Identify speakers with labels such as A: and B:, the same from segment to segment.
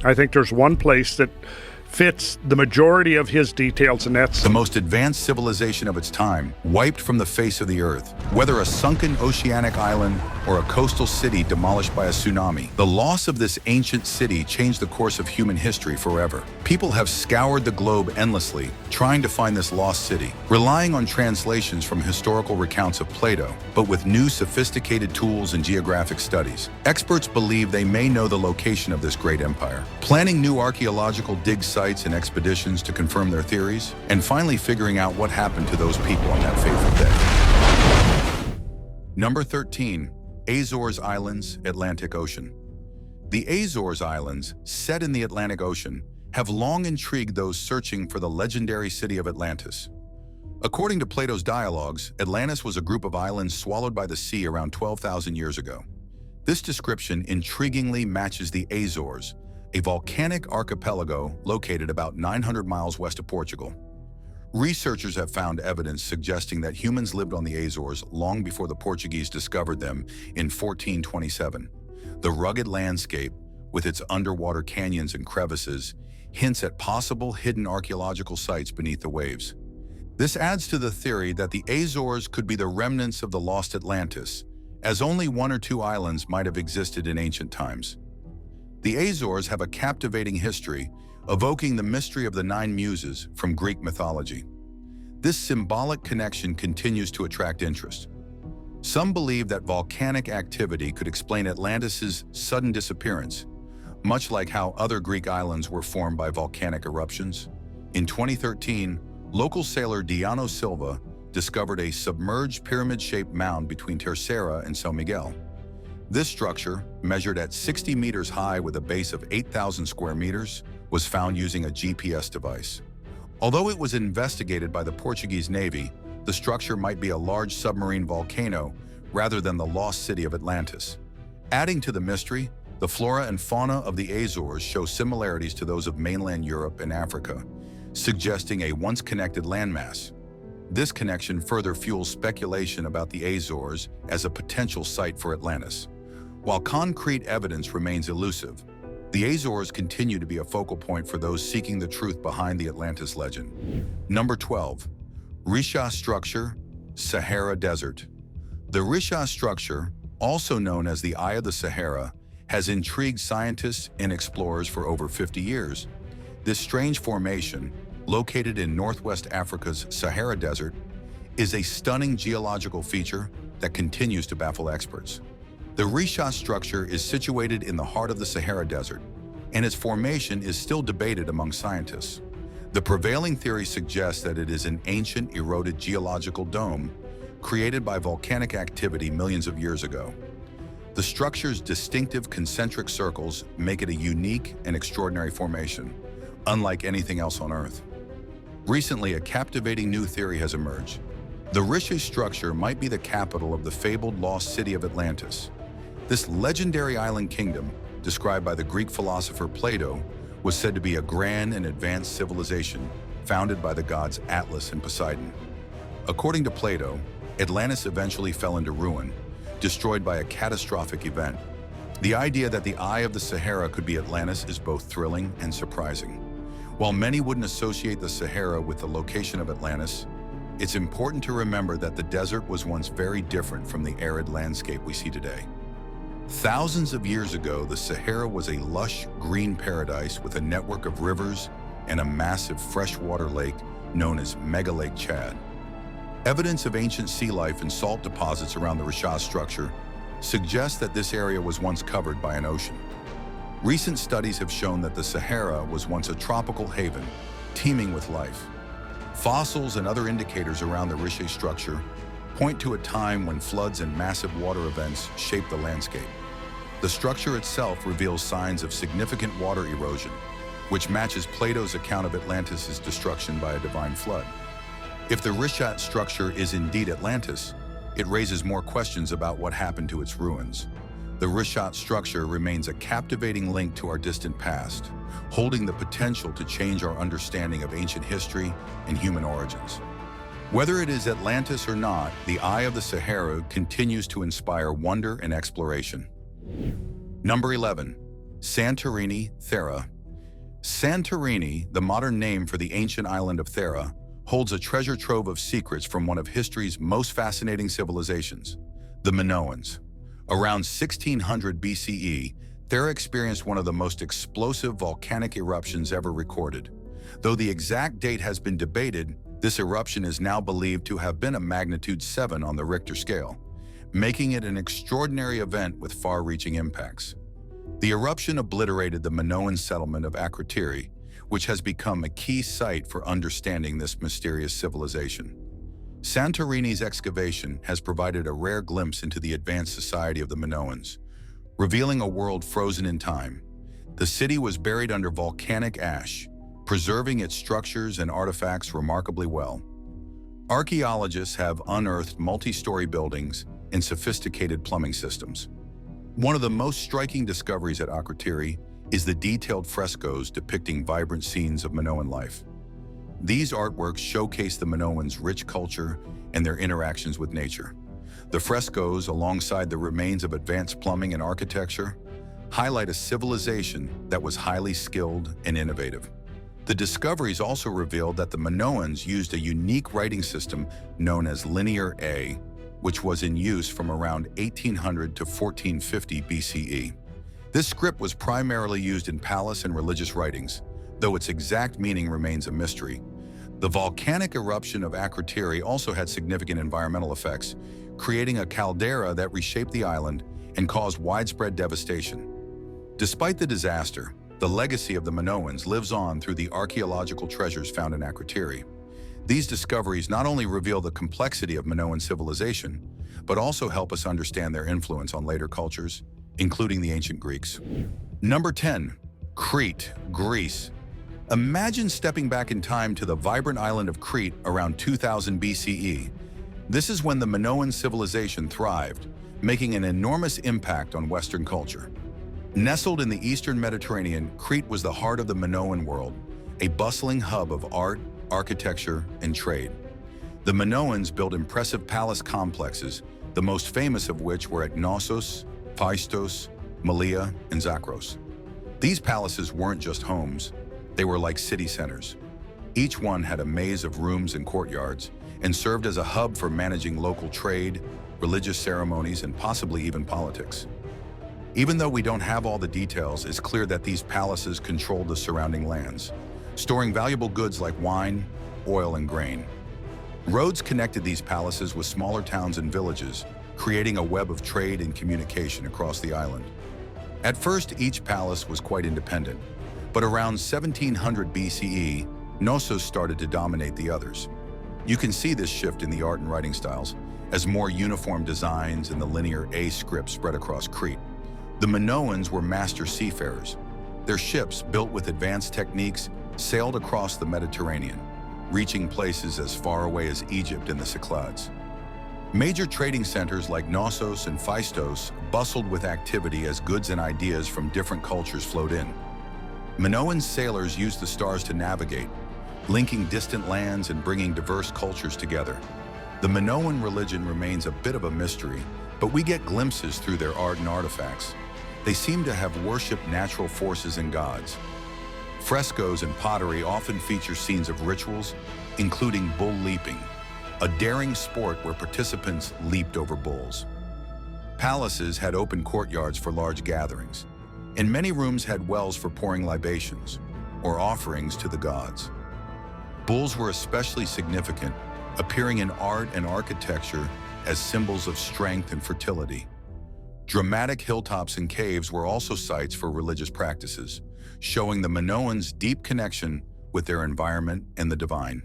A: I think there's one place that fits the majority of his details, and that's
B: the most advanced civilization of its time, wiped from the face of the earth. Whether a sunken oceanic island or a coastal city demolished by a tsunami, the loss of this ancient city changed the course of human history forever. People have scoured the globe endlessly, trying to find this lost city, relying on translations from historical recounts of Plato, but with new sophisticated tools and geographic studies. Experts believe they may know the location of this great empire, planning new archaeological dig sites and expeditions to confirm their theories, and finally figuring out what happened to those people on that fateful day. Number 13. Azores Islands, Atlantic Ocean. The Azores Islands, set in the Atlantic Ocean, have long intrigued those searching for the legendary city of Atlantis. According to Plato's dialogues, Atlantis was a group of islands swallowed by the sea around 12,000 years ago. This description intriguingly matches the Azores, a volcanic archipelago located about 900 miles west of Portugal. Researchers have found evidence suggesting that humans lived on the Azores long before the Portuguese discovered them in 1427. The rugged landscape, with its underwater canyons and crevices, hints at possible hidden archaeological sites beneath the waves. This adds to the theory that the Azores could be the remnants of the lost Atlantis, as only one or two islands might have existed in ancient times. The Azores have a captivating history, evoking the mystery of the Nine Muses from Greek mythology. This symbolic connection continues to attract interest. Some believe that volcanic activity could explain Atlantis's sudden disappearance, much like how other Greek islands were formed by volcanic eruptions. In 2013, local sailor Diano Silva discovered a submerged pyramid-shaped mound between Terceira and São Miguel. This structure, measured at 60 meters high with a base of 8,000 square meters, was found using a GPS device. Although it was investigated by the Portuguese Navy, the structure might be a large submarine volcano rather than the lost city of Atlantis. Adding to the mystery, the flora and fauna of the Azores show similarities to those of mainland Europe and Africa, suggesting a once-connected landmass. This connection further fuels speculation about the Azores as a potential site for Atlantis. While concrete evidence remains elusive, the Azores continue to be a focal point for those seeking the truth behind the Atlantis legend. Number 12. Richa structure, Sahara Desert. The Richa structure, also known as the Eye of the Sahara, has intrigued scientists and explorers for over 50 years. This strange formation, located in northwest Africa's Sahara Desert, is a stunning geological feature that continues to baffle experts. The Richa structure is situated in the heart of the Sahara Desert, and its formation is still debated among scientists. The prevailing theory suggests that it is an ancient eroded geological dome created by volcanic activity millions of years ago. The structure's distinctive concentric circles make it a unique and extraordinary formation, unlike anything else on Earth. Recently, a captivating new theory has emerged. The Richa structure might be the capital of the fabled lost city of Atlantis. This legendary island kingdom, described by the Greek philosopher Plato, was said to be a grand and advanced civilization founded by the gods Atlas and Poseidon. According to Plato, Atlantis eventually fell into ruin, destroyed by a catastrophic event. The idea that the Eye of the Sahara could be Atlantis is both thrilling and surprising. While many wouldn't associate the Sahara with the location of Atlantis, it's important to remember that the desert was once very different from the arid landscape we see today. Thousands of years ago, the Sahara was a lush, green paradise with a network of rivers and a massive freshwater lake known as Mega Lake Chad. Evidence of ancient sea life and salt deposits around the Richa structure suggests that this area was once covered by an ocean. Recent studies have shown that the Sahara was once a tropical haven, teeming with life. Fossils and other indicators around the Richa structure point to a time when floods and massive water events shaped the landscape. The structure itself reveals signs of significant water erosion, which matches Plato's account of Atlantis' destruction by a divine flood. If the Richa structure is indeed Atlantis, it raises more questions about what happened to its ruins. The Richa structure remains a captivating link to our distant past, holding the potential to change our understanding of ancient history and human origins. Whether it is Atlantis or not, the Eye of the Sahara continues to inspire wonder and exploration. Number 11. Santorini, Thera, Santorini, the modern name for the ancient island of Thera, holds a treasure trove of secrets from one of history's most fascinating civilizations, the Minoans. Around 1600 BCE, Thera experienced one of the most explosive volcanic eruptions ever recorded. Though the exact date has been debated, this eruption is now believed to have been a magnitude 7 on the Richter scale, making it an extraordinary event with far-reaching impacts. The eruption obliterated the Minoan settlement of Akrotiri, which has become a key site for understanding this mysterious civilization. Santorini's excavation has provided a rare glimpse into the advanced society of the Minoans, revealing a world frozen in time. The city was buried under volcanic ash, preserving its structures and artifacts remarkably well. Archaeologists have unearthed multi-story buildings and sophisticated plumbing systems. One of the most striking discoveries at Akrotiri is the detailed frescoes depicting vibrant scenes of Minoan life. These artworks showcase the Minoans' rich culture and their interactions with nature. The frescoes, alongside the remains of advanced plumbing and architecture, highlight a civilization that was highly skilled and innovative. The discoveries also revealed that the Minoans used a unique writing system known as Linear A, which was in use from around 1800 to 1450 BCE. This script was primarily used in palace and religious writings, though its exact meaning remains a mystery. The volcanic eruption of Akrotiri also had significant environmental effects, creating a caldera that reshaped the island and caused widespread devastation. Despite the disaster, the legacy of the Minoans lives on through the archaeological treasures found in Akrotiri. These discoveries not only reveal the complexity of Minoan civilization, but also help us understand their influence on later cultures, including the ancient Greeks. Number 10. Crete, Greece. Imagine stepping back in time to the vibrant island of Crete around 2000 BCE. This is when the Minoan civilization thrived, making an enormous impact on Western culture. Nestled in the eastern Mediterranean, Crete was the heart of the Minoan world, a bustling hub of art, architecture, and trade. The Minoans built impressive palace complexes, the most famous of which were at Knossos, Phaistos, Malea, and Zakros. These palaces weren't just homes, they were like city centers. Each one had a maze of rooms and courtyards, and served as a hub for managing local trade, religious ceremonies, and possibly even politics. Even though we don't have all the details, it's clear that these palaces controlled the surrounding lands, storing valuable goods like wine, oil, and grain. Roads connected these palaces with smaller towns and villages, creating a web of trade and communication across the island. At first, each palace was quite independent, but around 1700 BCE, Knossos started to dominate the others. You can see this shift in the art and writing styles, as more uniform designs and the linear A script spread across Crete. The Minoans were master seafarers. Their ships, built with advanced techniques, sailed across the Mediterranean, reaching places as far away as Egypt and the Cyclades. Major trading centers like Knossos and Phaistos bustled with activity as goods and ideas from different cultures flowed in. Minoan sailors used the stars to navigate, linking distant lands and bringing diverse cultures together. The Minoan religion remains a bit of a mystery, but we get glimpses through their art and artifacts. They seem to have worshipped natural forces and gods. Frescoes and pottery often feature scenes of rituals, including bull leaping, a daring sport where participants leaped over bulls. Palaces had open courtyards for large gatherings, and many rooms had wells for pouring libations, or offerings to the gods. Bulls were especially significant, appearing in art and architecture as symbols of strength and fertility. Dramatic hilltops and caves were also sites for religious practices, showing the Minoans' deep connection with their environment and the divine.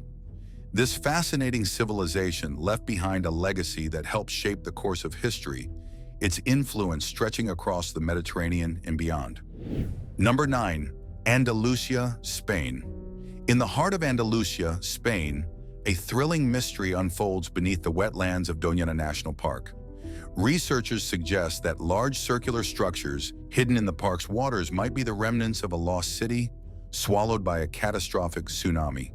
B: This fascinating civilization left behind a legacy that helped shape the course of history, its influence stretching across the Mediterranean and beyond. Number 9. Andalucia, Spain. In the heart of Andalucia, Spain, a thrilling mystery unfolds beneath the wetlands of Doñana National Park. Researchers suggest that large circular structures hidden in the park's waters might be the remnants of a lost city swallowed by a catastrophic tsunami.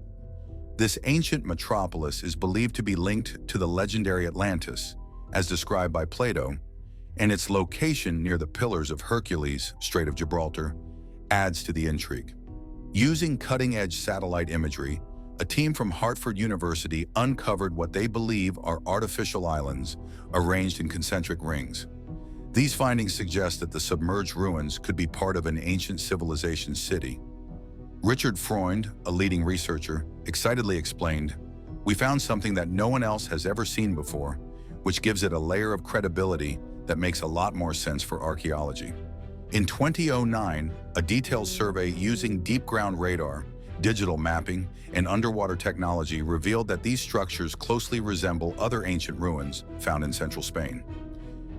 B: This ancient metropolis is believed to be linked to the legendary Atlantis, as described by Plato, and its location near the Pillars of Hercules, Strait of Gibraltar, adds to the intrigue. Using cutting-edge satellite imagery, a team from Hartford University uncovered what they believe are artificial islands arranged in concentric rings. These findings suggest that the submerged ruins could be part of an ancient civilization city. Richard Freund, a leading researcher, excitedly explained, "We found something that no one else has ever seen before, which gives it a layer of credibility that makes a lot more sense for archaeology." In 2009, a detailed survey using deep ground radar, digital mapping, and underwater technology revealed that these structures closely resemble other ancient ruins found in central Spain.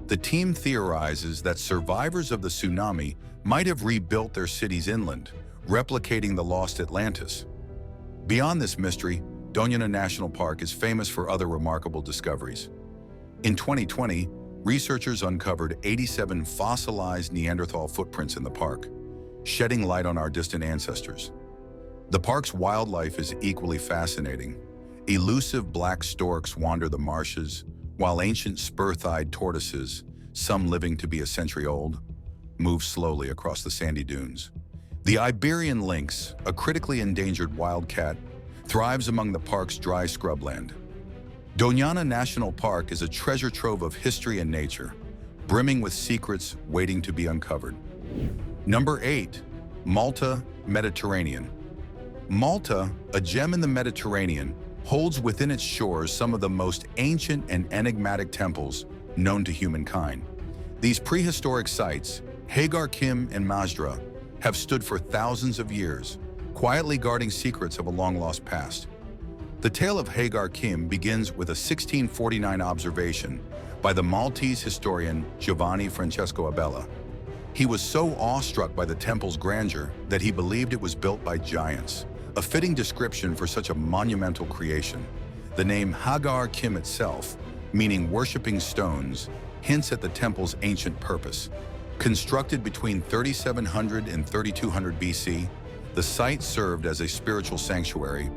B: The team theorizes that survivors of the tsunami might have rebuilt their cities inland, replicating the lost Atlantis. Beyond this mystery, Doñana National Park is famous for other remarkable discoveries. In 2020, researchers uncovered 87 fossilized Neanderthal footprints in the park, shedding light on our distant ancestors. The park's wildlife is equally fascinating. Elusive black storks wander the marshes, while ancient spur-thighed tortoises, some living to be a century old, move slowly across the sandy dunes. The Iberian lynx, a critically endangered wildcat, thrives among the park's dry scrubland. Doñana National Park is a treasure trove of history and nature, brimming with secrets waiting to be uncovered. Number 8. Malta, Mediterranean. Malta, a gem in the Mediterranean, holds within its shores some of the most ancient and enigmatic temples known to humankind. These prehistoric sites, Hagar Kim and Masdra, have stood for thousands of years, quietly guarding secrets of a long-lost past. The tale of Hagar Kim begins with a 1649 observation by the Maltese historian Giovanni Francesco Abella. He was so awestruck by the temple's grandeur that he believed it was built by giants, a fitting description for such a monumental creation. The name Hagar Kim itself, meaning worshipping stones, hints at the temple's ancient purpose. Constructed between 3700 and 3200 BC, the site served as a spiritual sanctuary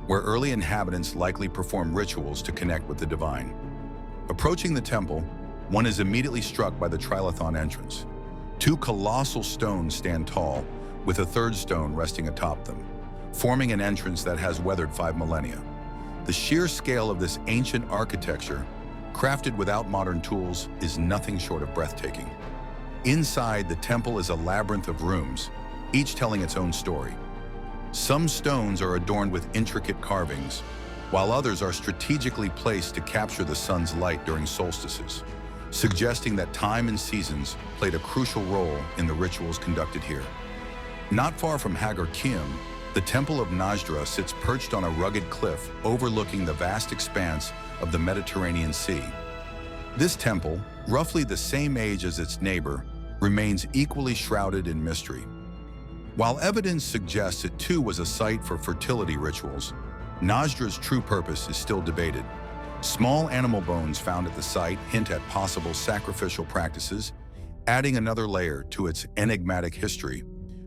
B: where early inhabitants likely performed rituals to connect with the divine. Approaching the temple, one is immediately struck by the trilithon entrance. Two colossal stones stand tall, with a third stone resting atop them, forming an entrance that has weathered 5 millennia. The sheer scale of this ancient architecture, crafted without modern tools, is nothing short of breathtaking. Inside, the temple is a labyrinth of rooms, each telling its own story. Some stones are adorned with intricate carvings, while others are strategically placed to capture the sun's light during solstices, suggesting that time and seasons played a crucial role in the rituals conducted here. Not far from Hagar Kim, the Temple of Masdra sits perched on a rugged cliff overlooking the vast expanse of the Mediterranean Sea. This temple, roughly the same age as its neighbor, remains equally shrouded in mystery. While evidence suggests it too was a site for fertility rituals, Masdra's true purpose is still debated. Small animal bones found at the site hint at possible sacrificial practices, adding another layer to its enigmatic history.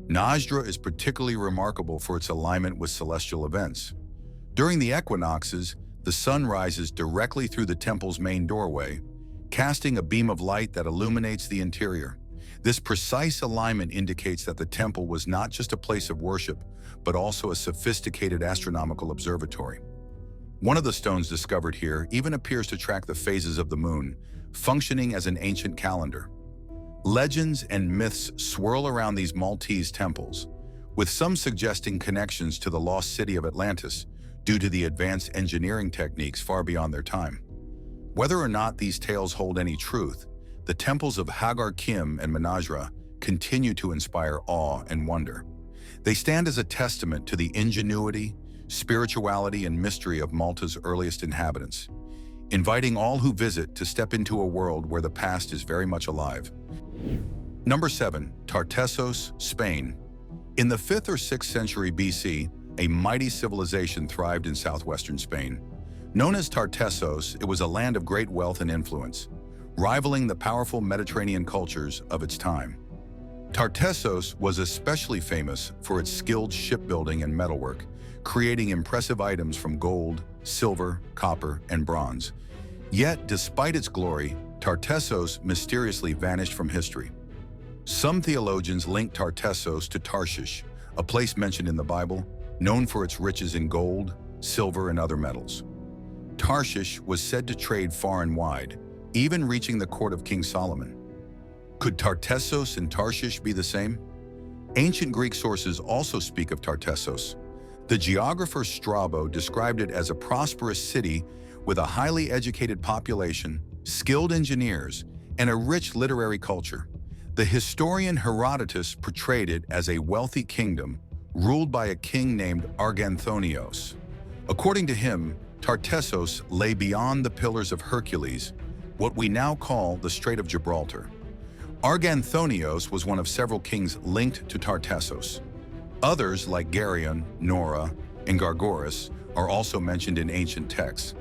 B: Masdra is particularly remarkable for its alignment with celestial events. During the equinoxes, the sun rises directly through the temple's main doorway, casting a beam of light that illuminates the interior. This precise alignment indicates that the temple was not just a place of worship, but also a sophisticated astronomical observatory. One of the stones discovered here even appears to track the phases of the moon, functioning as an ancient calendar. Legends and myths swirl around these Maltese temples, with some suggesting connections to the lost city of Atlantis due to the advanced engineering techniques far beyond their time. Whether or not these tales hold any truth, the temples of Hagar Kim and Masdra continue to inspire awe and wonder. They stand as a testament to the ingenuity, spirituality, and mystery of Malta's earliest inhabitants, inviting all who visit to step into a world where the past is very much alive. Number 7. Tartessos, Spain. In the 5th or 6th century BC, a mighty civilization thrived in southwestern Spain. Known as Tartessos, it was a land of great wealth and influence, rivaling the powerful Mediterranean cultures of its time. Tartessos was especially famous for its skilled shipbuilding and metalwork, creating impressive items from gold, silver, copper, and bronze. Yet, despite its glory, Tartessos mysteriously vanished from history. Some theologians link Tartessos to Tarshish, a place mentioned in the Bible, known for its riches in gold, silver, and other metals. Tarshish was said to trade far and wide, even reaching the court of King Solomon. Could Tartessos and Tarshish be the same? Ancient Greek sources also speak of Tartessos. The geographer Strabo described it as a prosperous city with a highly educated population, skilled engineers, and a rich literary culture. The historian Herodotus portrayed it as a wealthy kingdom ruled by a king named Arganthonios. According to him, Tartessos lay beyond the Pillars of Hercules, what we now call the Strait of Gibraltar. Arganthonios was one of several kings linked to Tartessos. Others, like Geryon, Nora, and Gargoras, are also mentioned in ancient texts.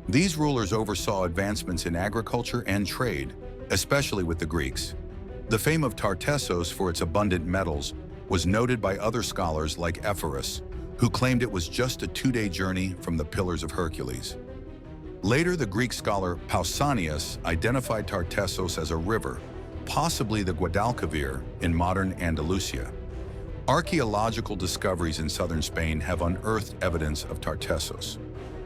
B: These rulers oversaw advancements in agriculture and trade, especially with the Greeks. The fame of Tartessos for its abundant metals was noted by other scholars like Ephorus, who claimed it was just a 2-day journey from the Pillars of Hercules. Later, the Greek scholar Pausanias identified Tartessos as a river, possibly the Guadalquivir in modern Andalusia. Archaeological discoveries in southern Spain have unearthed evidence of Tartessos.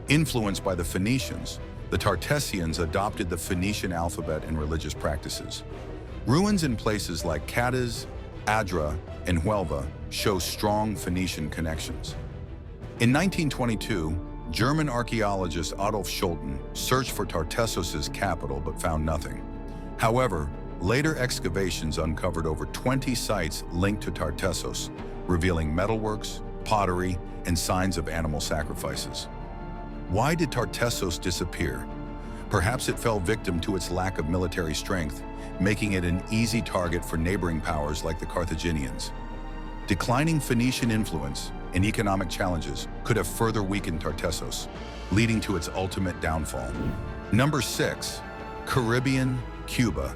B: Influenced by the Phoenicians, the Tartessians adopted the Phoenician alphabet and religious practices. Ruins in places like Cádiz, Adra, and Huelva show strong Phoenician connections. In 1922, German archaeologist Adolf Schulten searched for Tartessos' capital but found nothing. However, later excavations uncovered over 20 sites linked to Tartessos, revealing metalworks, pottery, and signs of animal sacrifices. Why did Tartessos disappear? Perhaps it fell victim to its lack of military strength, making it an easy target for neighboring powers like the Carthaginians. Declining Phoenician influence and economic challenges could have further weakened Tartessos, leading to its ultimate downfall. Number 6. Caribbean, Cuba.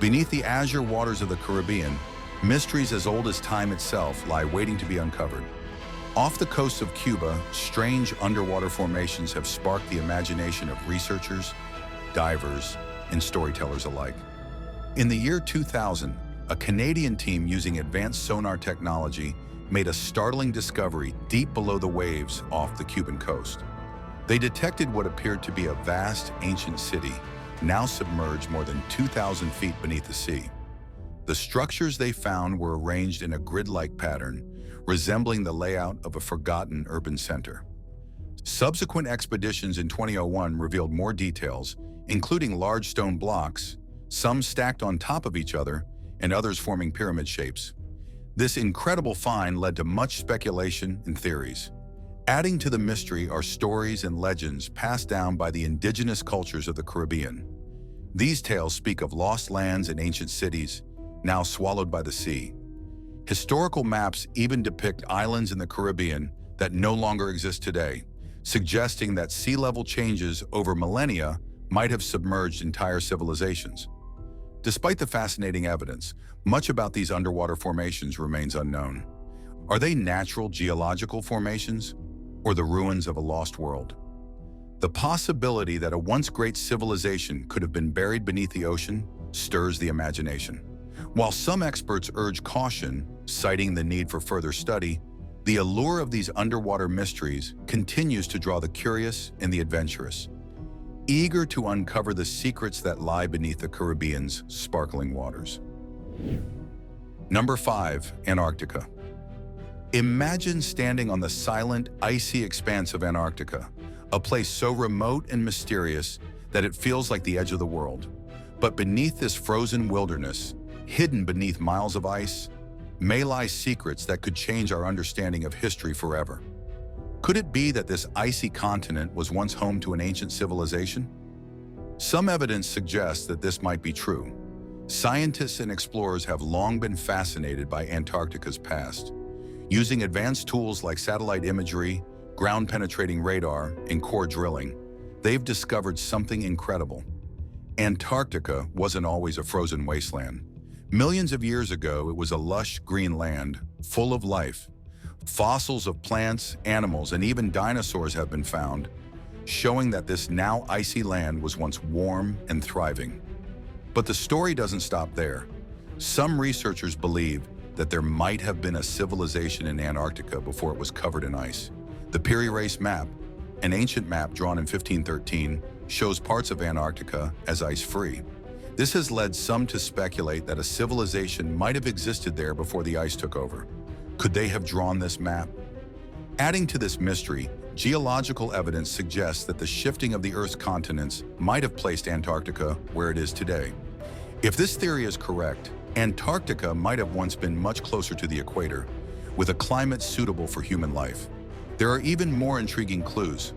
B: Beneath the azure waters of the Caribbean, mysteries as old as time itself lie waiting to be uncovered. Off the coast of Cuba, strange underwater formations have sparked the imagination of researchers, divers, and storytellers alike. In the year 2000, a Canadian team using advanced sonar technology made a startling discovery deep below the waves off the Cuban coast. They detected what appeared to be a vast, ancient city, now submerged more than 2,000 feet beneath the sea. The structures they found were arranged in a grid-like pattern, resembling the layout of a forgotten urban center. Subsequent expeditions in 2001 revealed more details, including large stone blocks, some stacked on top of each other, and others forming pyramid shapes. This incredible find led to much speculation and theories. Adding to the mystery are stories and legends passed down by the indigenous cultures of the Caribbean. These tales speak of lost lands and ancient cities, now swallowed by the sea. Historical maps even depict islands in the Caribbean that no longer exist today, suggesting that sea level changes over millennia might have submerged entire civilizations. Despite the fascinating evidence, much about these underwater formations remains unknown. Are they natural geological formations or the ruins of a lost world? The possibility that a once great civilization could have been buried beneath the ocean stirs the imagination. While some experts urge caution, citing the need for further study, the allure of these underwater mysteries continues to draw the curious and the adventurous, eager to uncover the secrets that lie beneath the Caribbean's sparkling waters. Number 5. Antarctica. Imagine standing on the silent, icy expanse of Antarctica, a place so remote and mysterious that it feels like the edge of the world. But beneath this frozen wilderness, hidden beneath miles of ice, may lie secrets that could change our understanding of history forever. Could it be that this icy continent was once home to an ancient civilization? Some evidence suggests that this might be true. Scientists and explorers have long been fascinated by Antarctica's past. Using advanced tools like satellite imagery, ground-penetrating radar, and core drilling, they've discovered something incredible. Antarctica wasn't always a frozen wasteland. Millions of years ago, it was a lush green land, full of life. Fossils of plants, animals, and even dinosaurs have been found, showing that this now icy land was once warm and thriving. But the story doesn't stop there. Some researchers believe that there might have been a civilization in Antarctica before it was covered in ice. The Piri Reis map, an ancient map drawn in 1513, shows parts of Antarctica as ice-free. This has led some to speculate that a civilization might have existed there before the ice took over. Could they have drawn this map? Adding to this mystery, geological evidence suggests that the shifting of the Earth's continents might have placed Antarctica where it is today. If this theory is correct, Antarctica might have once been much closer to the equator, with a climate suitable for human life. There are even more intriguing clues.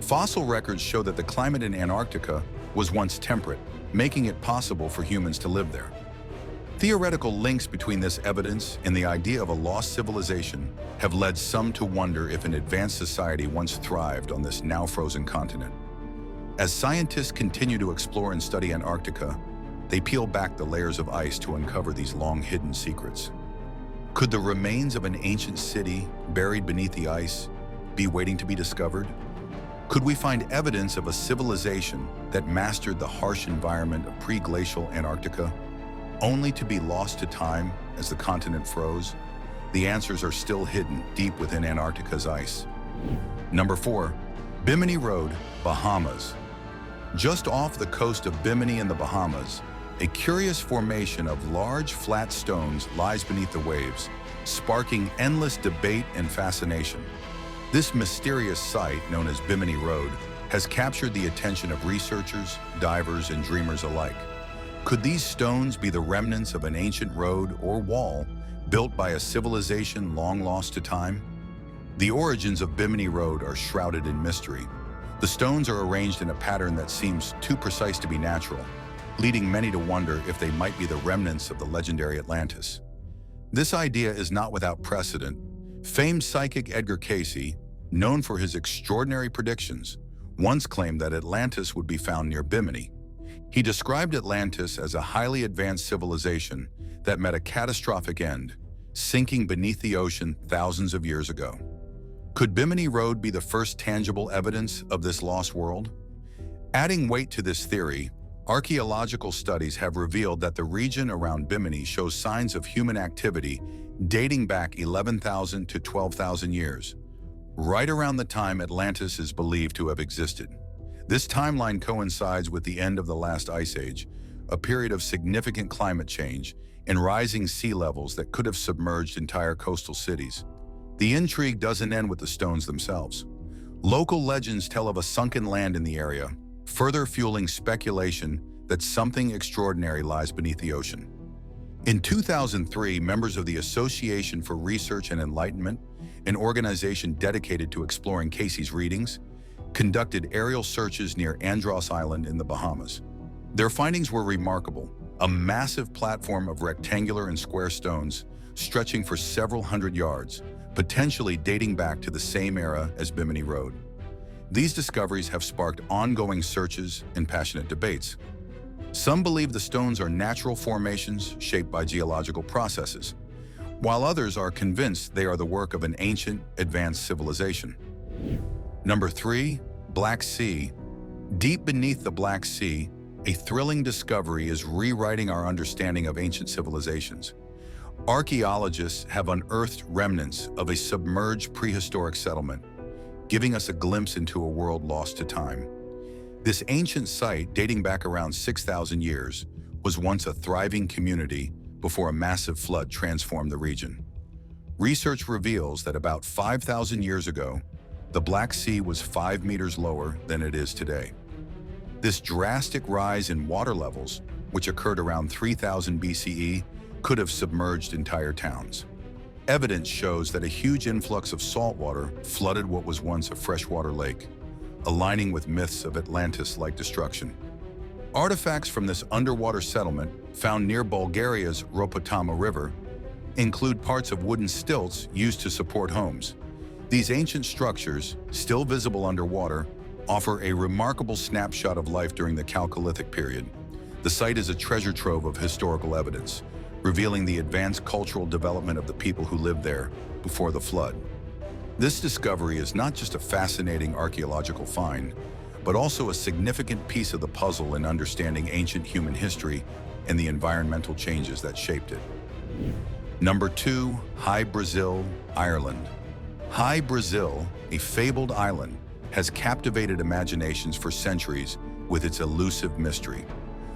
B: Fossil records show that the climate in Antarctica was once temperate, making it possible for humans to live there. Theoretical links between this evidence and the idea of a lost civilization have led some to wonder if an advanced society once thrived on this now frozen continent. As scientists continue to explore and study Antarctica, they peel back the layers of ice to uncover these long-hidden secrets. Could the remains of an ancient city buried beneath the ice be waiting to be discovered? Could we find evidence of a civilization that mastered the harsh environment of pre-glacial Antarctica, only to be lost to time as the continent froze? The answers are still hidden deep within Antarctica's ice. Number 4, Bimini Road, Bahamas. Just off the coast of Bimini in the Bahamas, a curious formation of large, flat stones lies beneath the waves, sparking endless debate and fascination. This mysterious site, known as Bimini Road, has captured the attention of researchers, divers, and dreamers alike. Could these stones be the remnants of an ancient road or wall built by a civilization long lost to time? The origins of Bimini Road are shrouded in mystery. The stones are arranged in a pattern that seems too precise to be natural, leading many to wonder if they might be the remnants of the legendary Atlantis. This idea is not without precedent. Famed psychic Edgar Cayce, known for his extraordinary predictions, once claimed that Atlantis would be found near Bimini. He described Atlantis as a highly advanced civilization that met a catastrophic end, sinking beneath the ocean thousands of years ago. Could Bimini Road be the first tangible evidence of this lost world? Adding weight to this theory, archaeological studies have revealed that the region around Bimini shows signs of human activity dating back 11,000 to 12,000 years, right around the time Atlantis is believed to have existed. This timeline coincides with the end of the last ice age, a period of significant climate change and rising sea levels that could have submerged entire coastal cities. The intrigue doesn't end with the stones themselves. Local legends tell of a sunken land in the area, further fueling speculation that something extraordinary lies beneath the ocean. In 2003, members of the Association for Research and Enlightenment, an organization dedicated to exploring Cayce's readings, conducted aerial searches near Andros Island in the Bahamas. Their findings were remarkable: a massive platform of rectangular and square stones stretching for several hundred yards, potentially dating back to the same era as Bimini Road. These discoveries have sparked ongoing searches and passionate debates. Some believe the stones are natural formations shaped by geological processes, while others are convinced they are the work of an ancient, advanced civilization. Number 3, Black Sea. Deep beneath the Black Sea, a thrilling discovery is rewriting our understanding of ancient civilizations. Archaeologists have unearthed remnants of a submerged prehistoric settlement, giving us a glimpse into a world lost to time. This ancient site, dating back around 6,000 years, was once a thriving community before a massive flood transformed the region. Research reveals that about 5,000 years ago, the Black Sea was 5 meters lower than it is today. This drastic rise in water levels, which occurred around 3000 BCE, could have submerged entire towns. Evidence shows that a huge influx of salt water flooded what was once a freshwater lake, aligning with myths of Atlantis-like destruction. Artifacts from this underwater settlement, found near Bulgaria's Ropotama River, include parts of wooden stilts used to support homes. These ancient structures, still visible underwater, offer a remarkable snapshot of life during the Chalcolithic period. The site is a treasure trove of historical evidence, revealing the advanced cultural development of the people who lived there before the flood. This discovery is not just a fascinating archaeological find, but also a significant piece of the puzzle in understanding ancient human history and the environmental changes that shaped it. Number 2, High Brazil, Ireland. High Brazil, a fabled island, has captivated imaginations for centuries with its elusive mystery.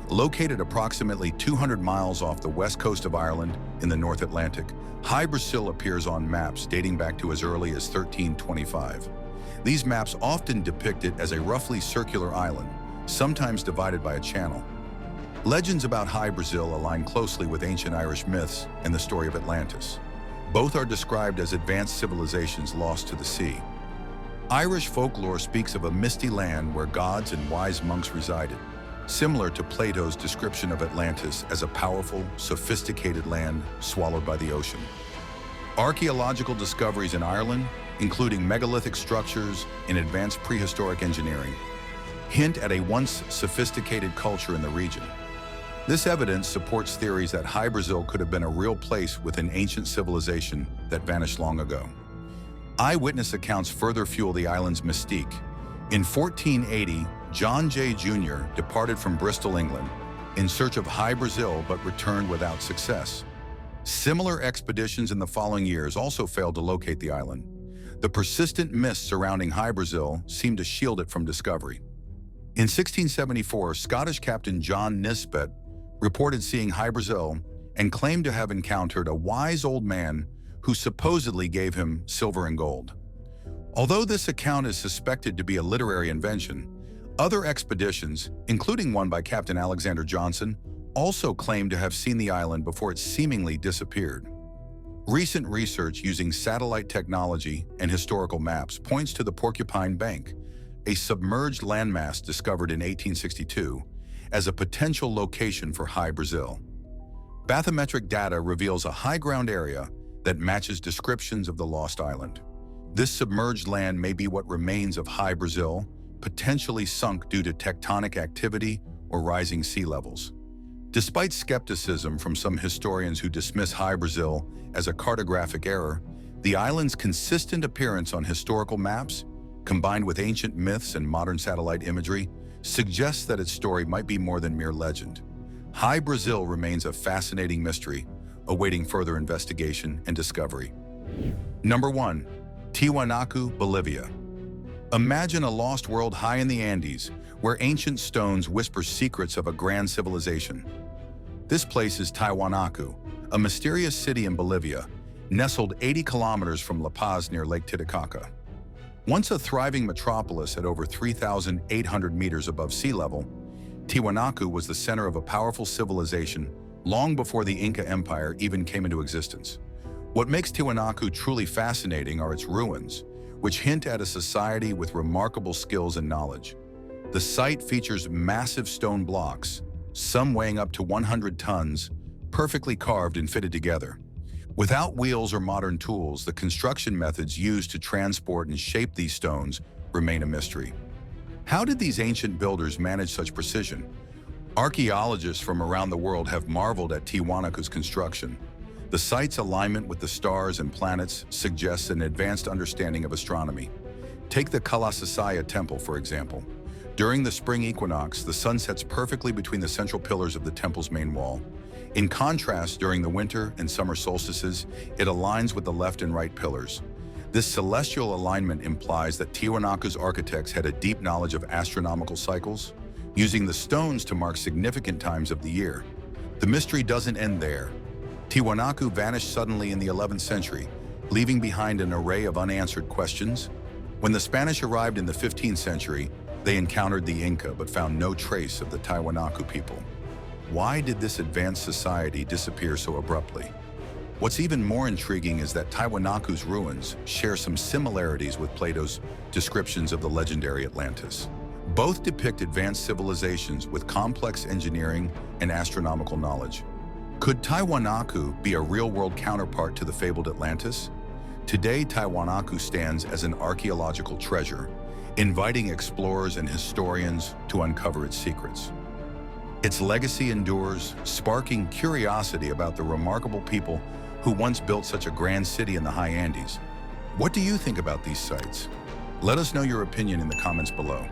B: Located approximately 200 miles off the west coast of Ireland in the North Atlantic, High Brazil appears on maps dating back to as early as 1325. These maps often depict it as a roughly circular island, sometimes divided by a channel. Legends about High Brazil align closely with ancient Irish myths and the story of Atlantis. Both are described as advanced civilizations lost to the sea. Irish folklore speaks of a misty land where gods and wise monks resided, similar to Plato's description of Atlantis as a powerful, sophisticated land swallowed by the ocean. Archaeological discoveries in Ireland, including megalithic structures and advanced prehistoric engineering, hint at a once sophisticated culture in the region. This evidence supports theories that High Brazil could have been a real place with an ancient civilization that vanished long ago. Eyewitness accounts further fuel the island's mystique. In 1480, John Jay Jr. departed from Bristol, England, in search of High Brazil but returned without success. Similar expeditions in the following years also failed to locate the island. The persistent mist surrounding High Brazil seemed to shield it from discovery. In 1674, Scottish Captain John Nisbet reported seeing High Brazil and claimed to have encountered a wise old man who supposedly gave him silver and gold. Although this account is suspected to be a literary invention, other expeditions, including one by Captain Alexander Johnson, also claim to have seen the island before it seemingly disappeared. Recent research using satellite technology and historical maps points to the Porcupine Bank, a submerged landmass discovered in 1862, as a potential location for High Brazil. Bathymetric data reveals a high ground area that matches descriptions of the lost island. This submerged land may be what remains of High Brazil, potentially sunk due to tectonic activity or rising sea levels. Despite skepticism from some historians who dismiss High Brazil as a cartographic error, the island's consistent appearance on historical maps, combined with ancient myths and modern satellite imagery, suggests that its story might be more than mere legend. High Brazil remains a fascinating mystery, awaiting further investigation and discovery. Number 1. Tiwanaku, Bolivia. Imagine a lost world high in the Andes, where ancient stones whisper secrets of a grand civilization. This place is Tiwanaku, a mysterious city in Bolivia, nestled 80 kilometers from La Paz near Lake Titicaca. Once a thriving metropolis at over 3,800 meters above sea level, Tiwanaku was the center of a powerful civilization long before the Inca Empire even came into existence. What makes Tiwanaku truly fascinating are its ruins, which hint at a society with remarkable skills and knowledge. The site features massive stone blocks, some weighing up to 100 tons, perfectly carved and fitted together. Without wheels or modern tools, the construction methods used to transport and shape these stones remain a mystery. How did these ancient builders manage such precision? Archaeologists from around the world have marveled at Tiwanaku's construction. The site's alignment with the stars and planets suggests an advanced understanding of astronomy. Take the Kalasasaya temple, for example. During the spring equinox, the sun sets perfectly between the central pillars of the temple's main wall. In contrast, during the winter and summer solstices, it aligns with the left and right pillars. This celestial alignment implies that Tiwanaku's architects had a deep knowledge of astronomical cycles, using the stones to mark significant times of the year. The mystery doesn't end there. Tiwanaku vanished suddenly in the 11th century, leaving behind an array of unanswered questions. When the Spanish arrived in the 15th century, they encountered the Inca but found no trace of the Tiwanaku people. Why did this advanced society disappear so abruptly? What's even more intriguing is that Tiwanaku's ruins share some similarities with Plato's descriptions of the legendary Atlantis. Both depict advanced civilizations with complex engineering and astronomical knowledge. Could Tiwanaku be a real-world counterpart to the fabled Atlantis? Today, Tiwanaku stands as an archaeological treasure, inviting explorers and historians to uncover its secrets. Its legacy endures, sparking curiosity about the remarkable people who once built such a grand city in the high Andes. What do you think about these sites? Let us know your opinion in the comments below.